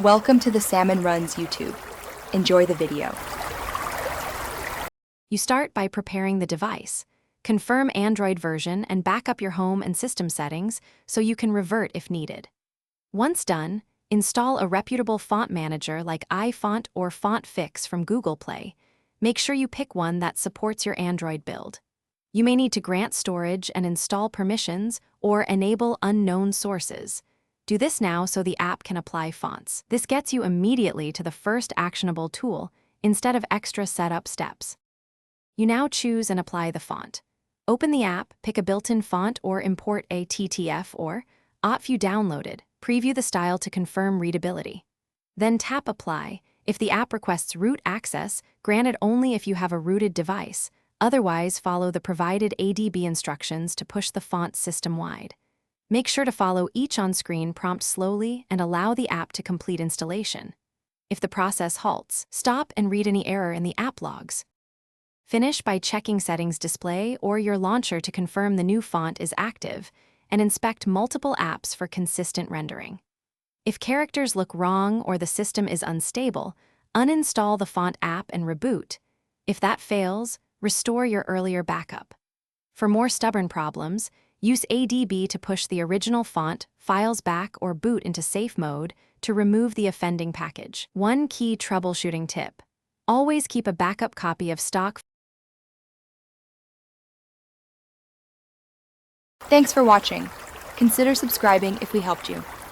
Welcome to the Salmon Runs YouTube. Enjoy the video. You start by preparing the device. Confirm Android version and back up your home and system settings so you can revert if needed. Once done, install a reputable font manager like iFont or Font Fix from Google Play. Make sure you pick one that supports your Android build. You may need to grant storage and install permissions or enable unknown sources. Do this now so the app can apply fonts. This gets you immediately to the first actionable tool instead of extra setup steps. You now choose and apply the font. Open the app, pick a built-in font or import a TTF or OTF you downloaded. Preview the style to confirm readability. Then tap Apply. If the app requests root access, grant it only if you have a rooted device. Otherwise, follow the provided ADB instructions to push the font system-wide. Make sure to follow each on-screen prompt slowly and allow the app to complete installation. If the process halts, stop and read any error in the app logs. Finish by checking Settings Display or your launcher to confirm the new font is active, and inspect multiple apps for consistent rendering. If characters look wrong or the system is unstable, uninstall the font app and reboot. If that fails, restore your earlier backup. For more stubborn problems, use ADB to push the original font, files back, or boot into safe mode to remove the offending package. One key troubleshooting tip: always keep a backup copy of stock. Thanks for watching. Consider subscribing if we helped you.